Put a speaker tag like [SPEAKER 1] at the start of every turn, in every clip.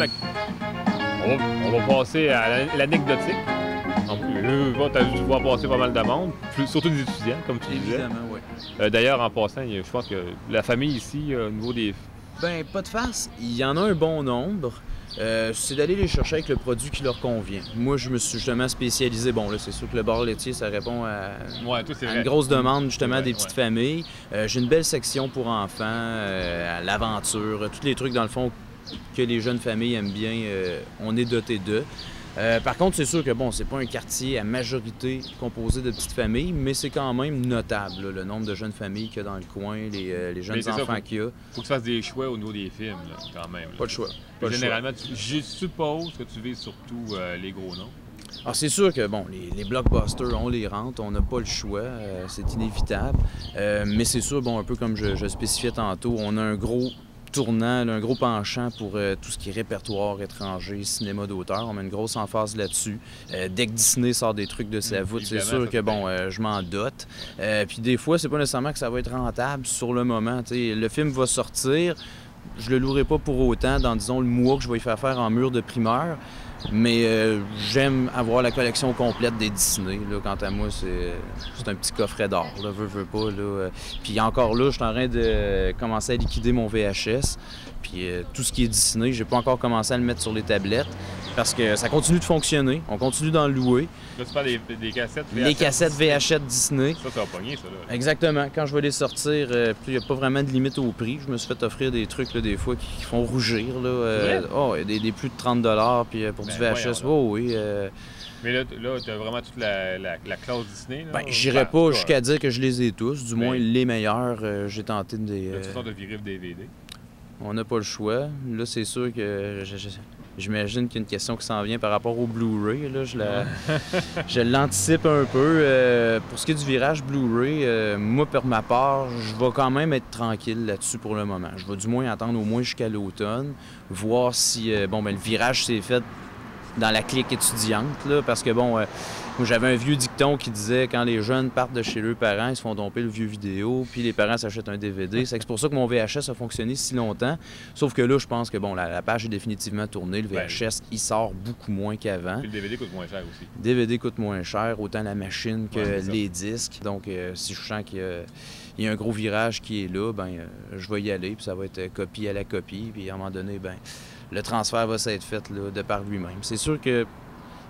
[SPEAKER 1] On va passer à l'anecdotique. Tu as dû voir passer pas mal de monde, surtout des étudiants, comme tu disais.
[SPEAKER 2] Évidemment, oui.
[SPEAKER 1] D'ailleurs, en passant, je pense que la famille ici, au niveau des...
[SPEAKER 2] Ben, pas de farce. Il y en a un bon nombre. C'est d'aller les chercher avec le produit qui leur convient. Moi, je me suis justement spécialisé. Bon, là, c'est sûr que le bar laitier, ça répond à une grosse demande, justement, des petites familles. J'ai une belle section pour enfants, à l'aventure, tous les trucs, dans le fond, que les jeunes familles aiment bien, on est doté d'eux. Par contre, c'est sûr que, bon, c'est pas un quartier à majorité composé de petites familles, mais c'est quand même notable, là, le nombre de jeunes familles qu'il y a dans le coin, les jeunes enfants qu'il y a.
[SPEAKER 1] Il faut que tu fasses des choix au niveau des films, là, quand même. Là.
[SPEAKER 2] Pas de choix.
[SPEAKER 1] Généralement, je suppose que tu vises surtout les gros noms.
[SPEAKER 2] Alors, c'est sûr que, bon, les blockbusters, on les rentre, on n'a pas le choix, c'est inévitable. Mais c'est sûr, bon, un peu comme je spécifiais tantôt, on a un gros tournant, un gros penchant pour tout ce qui est répertoire étranger, cinéma d'auteur. On met une grosse emphase là-dessus. Dès que Disney sort des trucs de sa voûte, c'est sûr que, bon, je m'en dote. Puis des fois, c'est pas nécessairement que ça va être rentable sur le moment. T'sais, le film va sortir, je le louerai pas pour autant dans, disons, le mois que je vais y faire en mur de primeur. Mais j'aime avoir la collection complète des Disney. Là, quant à moi, c'est un petit coffret d'or. Veux pas. Là. Puis encore là, je suis en train de commencer à liquider mon VHS. Puis tout ce qui est Disney, j'ai pas encore commencé à le mettre sur les tablettes parce que ça continue de fonctionner. On continue d'en louer.
[SPEAKER 1] Là, tu parles des cassettes VHS.
[SPEAKER 2] Les cassettes VHS Disney.
[SPEAKER 1] Ça va pogner, ça. Là.
[SPEAKER 2] Exactement. Quand je vais les sortir, il n'y a pas vraiment de limite au prix. Je me suis fait offrir des trucs, là, des fois, qui font rougir. Là. Des plus de 30 $. Puis pour du VHS, oui.
[SPEAKER 1] Mais là tu as vraiment toute la classe Disney.
[SPEAKER 2] Ben, j'irais pas jusqu'à dire que je les ai tous. Du moins, les meilleurs, j'ai tenté de les...
[SPEAKER 1] Là, tu sors de virer le DVD.
[SPEAKER 2] On n'a pas le choix. Là, c'est sûr que j'imagine qu'il y a une question qui s'en vient par rapport au Blu-ray. Là, je l'anticipe un peu. Pour ce qui est du virage Blu-ray, moi, pour ma part, je vais quand même être tranquille là-dessus pour le moment. Je vais du moins attendre au moins jusqu'à l'automne, voir si le virage s'est fait dans la clique étudiante, là, parce que, bon, j'avais un vieux dicton qui disait quand les jeunes partent de chez leurs parents, ils se font domper le vieux vidéo, puis les parents s'achètent un DVD. C'est pour ça que mon VHS a fonctionné si longtemps. Sauf que là, je pense que, bon, la page est définitivement tournée. Le VHS, il sort beaucoup moins qu'avant.
[SPEAKER 1] Puis le DVD coûte moins cher aussi.
[SPEAKER 2] Le DVD coûte moins cher, autant la machine que les disques. Donc, si je sens qu'il y a un gros virage qui est là, je vais y aller, puis ça va être copie à la copie. Puis à un moment donné, le transfert va s'être fait là, de par lui-même. C'est sûr que,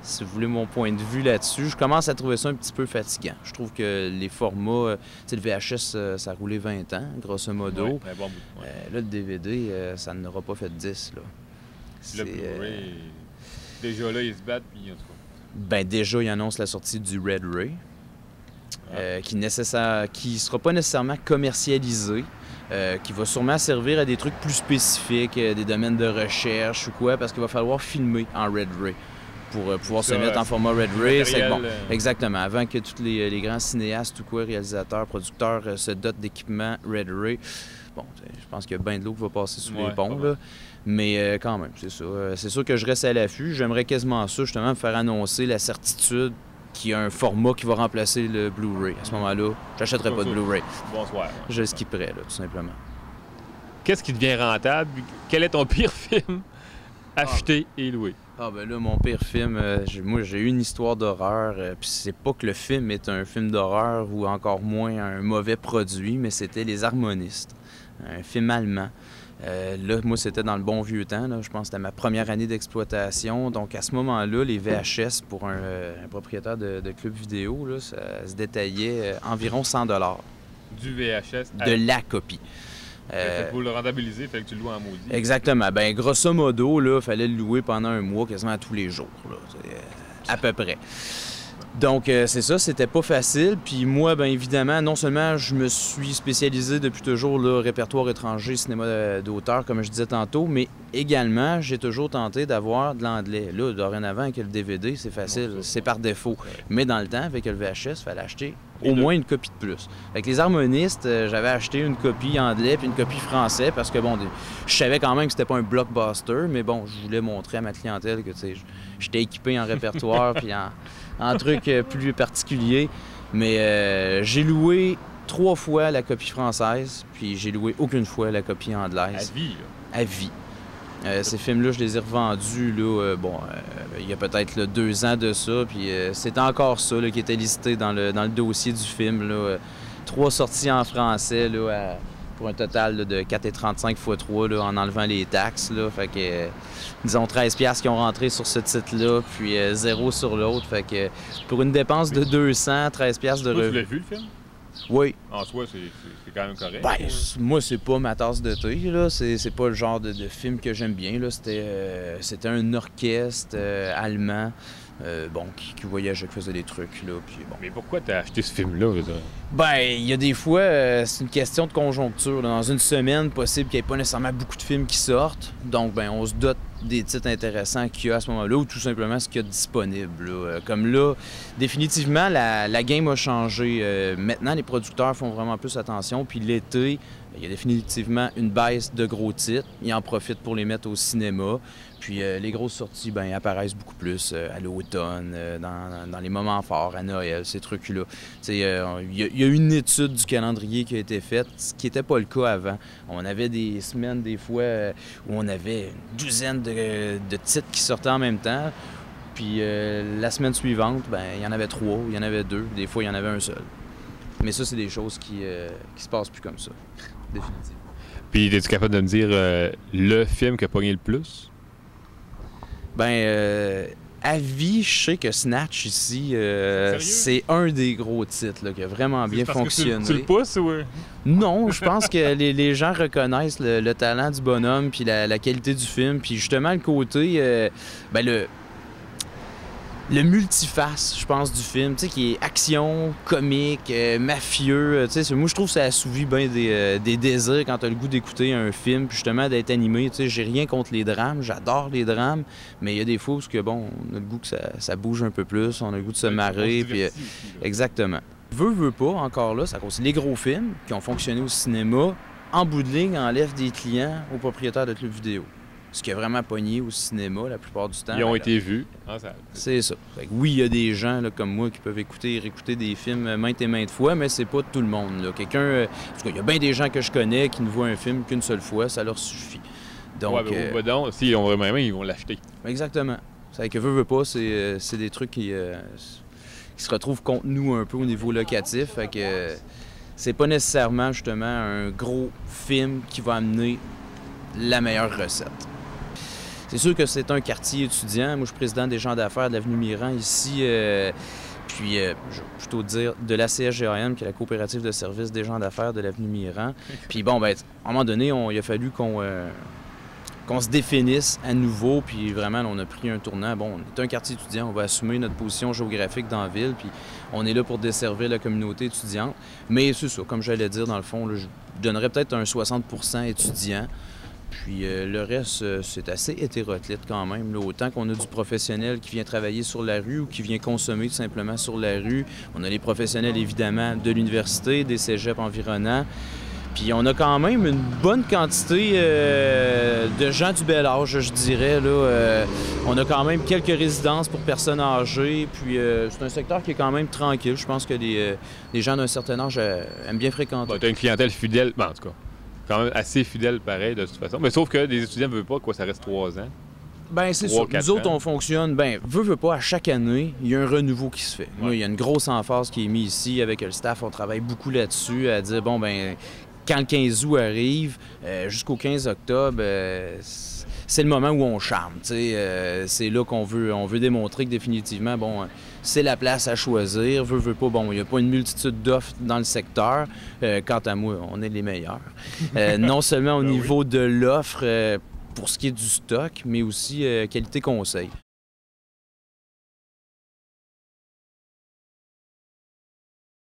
[SPEAKER 2] si vous voulez mon point de vue là-dessus, je commence à trouver ça un petit peu fatigant. Je trouve que les formats... le VHS, ça a roulé 20 ans, grosso modo.
[SPEAKER 1] Ouais, un bon bout.
[SPEAKER 2] Là, le DVD, ça n'aura pas fait 10. Là.
[SPEAKER 1] Le Blu-ray, déjà là, ils se battent, puis en tout
[SPEAKER 2] cas... déjà, ils annoncent la sortie du Red Ray, qui sera pas nécessairement commercialisé. Qui va sûrement servir à des trucs plus spécifiques, des domaines de recherche ou quoi, parce qu'il va falloir filmer en Red Ray pour pouvoir se mettre en format Red Ray. Exactement. Avant que tous les grands cinéastes ou quoi, réalisateurs, producteurs, se dotent d'équipements Red Ray, bon, je pense qu'il y a bien de l'eau qui va passer sous les ponts, là. Mais quand même, c'est ça. C'est sûr que je reste à l'affût. J'aimerais quasiment ça, justement, me faire annoncer la certitude qu'il y a un format qui va remplacer le Blu-ray. À ce moment-là, j'achèterai pas de Blu-ray.
[SPEAKER 1] Bonsoir.
[SPEAKER 2] Je le skipperai, là, tout simplement.
[SPEAKER 1] Qu'est-ce qui devient rentable? Quel est ton pire film acheté et loué?
[SPEAKER 2] Là, mon pire film, moi, j'ai eu une histoire d'horreur. Puis c'est pas que le film est un film d'horreur ou encore moins un mauvais produit, mais c'était Les Harmonistes, un film allemand. Là, moi, c'était dans le bon vieux temps. Là. Je pense que c'était ma première année d'exploitation. Donc, à ce moment-là, les VHS, pour un propriétaire de club vidéo, là, ça se détaillait environ 100 $.
[SPEAKER 1] Du VHS?
[SPEAKER 2] De la copie.
[SPEAKER 1] Pour le rentabiliser, il fallait que tu le loues en maudit.
[SPEAKER 2] Exactement. Grosso modo, il fallait le louer pendant un mois, quasiment tous les jours. Là, à peu près. Donc, c'est ça, c'était pas facile. Puis moi, évidemment, non seulement je me suis spécialisé depuis toujours le répertoire étranger, cinéma d'auteur, comme je disais tantôt, mais également, j'ai toujours tenté d'avoir de l'anglais. Là, dorénavant, avec le DVD, c'est facile, c'est par défaut. Mais dans le temps, avec le VHS, il fallait acheter au moins une copie de plus. Avec Les Harmonistes, j'avais acheté une copie anglais puis une copie français parce que, bon, je savais quand même que c'était pas un blockbuster, mais bon, je voulais montrer à ma clientèle que, tu sais, j'étais équipé en répertoire puis en trucs plus particuliers. Mais j'ai loué 3 fois la copie française, puis j'ai loué aucune fois la copie anglaise.
[SPEAKER 1] À vie, là?
[SPEAKER 2] À vie. Ces films-là, je les ai revendus, là, il y a peut-être 2 ans de ça, puis c'était encore ça là, qui était listé dans le dossier du film. Là, 3 sorties en français, là, pour un total là, de 4,35 x 3 là, en enlevant les taxes. Là, fait que, disons 13$ qui ont rentré sur ce titre-là, puis 0 sur l'autre. Fait que pour une dépense de 200, 13$ de
[SPEAKER 1] revenus. Tu l'as vu, le film?
[SPEAKER 2] Oui.
[SPEAKER 1] En soi, c'est quand même correct.
[SPEAKER 2] Ben, moi, c'est pas ma tasse de thé, là. C'est pas le genre de film que j'aime bien, là. C'était un orchestre allemand, qui voyageait, qui faisait des trucs, là. Puis, bon.
[SPEAKER 1] Mais pourquoi t'as acheté ce film-là?
[SPEAKER 2] Ben, il y a des fois, c'est une question de conjoncture, là. Dans une semaine, possible qu'il n'y ait pas nécessairement beaucoup de films qui sortent. Donc, ben, on se dote des titres intéressants qu'il y a à ce moment-là ou tout simplement ce qu'il y a de disponible. Là. Comme là, définitivement, la game a changé. Maintenant, les producteurs font vraiment plus attention. Puis l'été, il y a définitivement une baisse de gros titres. Ils en profitent pour les mettre au cinéma. Puis les grosses sorties apparaissent beaucoup plus à l'automne, dans les moments forts, à Noël, ces trucs-là. Il y a une étude du calendrier qui a été faite, ce qui n'était pas le cas avant. On avait des semaines, des fois, où on avait une douzaine de titres qui sortaient en même temps. Puis la semaine suivante, il y en avait 3, il y en avait 2, des fois il y en avait un seul. Mais ça, c'est des choses qui se passent plus comme ça, définitivement.
[SPEAKER 1] Puis es-tu capable de me dire le film qui a pogné le plus?
[SPEAKER 2] À vie, je sais que Snatch ici, c'est un des gros titres là, qui a vraiment bien fonctionné.
[SPEAKER 1] Tu le pousses ou?
[SPEAKER 2] Non, je pense que les gens reconnaissent le talent du bonhomme puis la qualité du film. Puis justement, le côté, le multiface, je pense, du film, tu sais, qui est action, comique, mafieux. Tu sais, moi, je trouve que ça assouvit bien des désirs quand tu as le goût d'écouter un film, puis justement d'être animé. Tu sais, j'ai rien contre les drames, j'adore les drames, mais il y a des fois où on a le goût que ça bouge un peu plus, on a le goût de se marrer, puis exactement. Veux pas, encore là, ça cause les gros films qui ont fonctionné au cinéma, en bout de ligne, enlèvent des clients aux propriétaires de clubs vidéo. Ce qui a vraiment pogné au cinéma la plupart du temps.
[SPEAKER 1] Ils ont été vus.
[SPEAKER 2] C'est ça. Fait que oui, il y a des gens là, comme moi qui peuvent écouter et réécouter des films maintes et maintes fois, mais c'est pas tout le monde. Il y a bien des gens que je connais qui ne voient un film qu'une seule fois, ça leur suffit. Donc,
[SPEAKER 1] s'ils ont vraiment aimé, ils vont l'acheter.
[SPEAKER 2] Exactement. C'est que veut pas, c'est des trucs qui se retrouvent contre nous un peu au niveau locatif. Fait que c'est pas nécessairement justement un gros film qui va amener la meilleure recette. C'est sûr que c'est un quartier étudiant. Moi, je suis président des gens d'affaires de l'avenue Mirand ici. Je vais plutôt dire de la CSGAM, qui est la coopérative de services des gens d'affaires de l'avenue Mirand. Puis à un moment donné, il a fallu qu'on se définisse à nouveau. Puis vraiment, on a pris un tournant. Bon, on est un quartier étudiant, on va assumer notre position géographique dans la ville. Puis on est là pour desservir la communauté étudiante. Mais c'est ça, comme j'allais dire, dans le fond, là, je donnerais peut-être un 60% étudiant. Puis le reste, c'est assez hétéroclite quand même. Là. Autant qu'on a du professionnel qui vient travailler sur la rue ou qui vient consommer tout simplement sur la rue. On a les professionnels, évidemment, de l'université, des cégeps environnants. Puis on a quand même une bonne quantité de gens du bel âge, je dirais. Là. On a quand même quelques résidences pour personnes âgées. Puis c'est un secteur qui est quand même tranquille. Je pense que les gens d'un certain âge aiment bien fréquenter.
[SPEAKER 1] Tu as une clientèle fidèle, en tout cas. Quand même assez fidèle pareil de toute façon. Mais sauf que des étudiants ne veulent pas ça reste 3 ans.
[SPEAKER 2] C'est ça. Nous autres, on fonctionne, veut pas, à chaque année, il y a un renouveau qui se fait. Ouais. Moi, il y a une grosse emphase qui est mise ici avec le staff. On travaille beaucoup là-dessus, à dire, quand le 15 août arrive, jusqu'au 15 octobre, c'est le moment où on charme. C'est là qu'on veut démontrer que définitivement, c'est la place à choisir. Veut pas, il n'y a pas une multitude d'offres dans le secteur. Quant à moi, on est les meilleurs. Non seulement au niveau de l'offre, pour ce qui est du stock, mais aussi qualité conseil.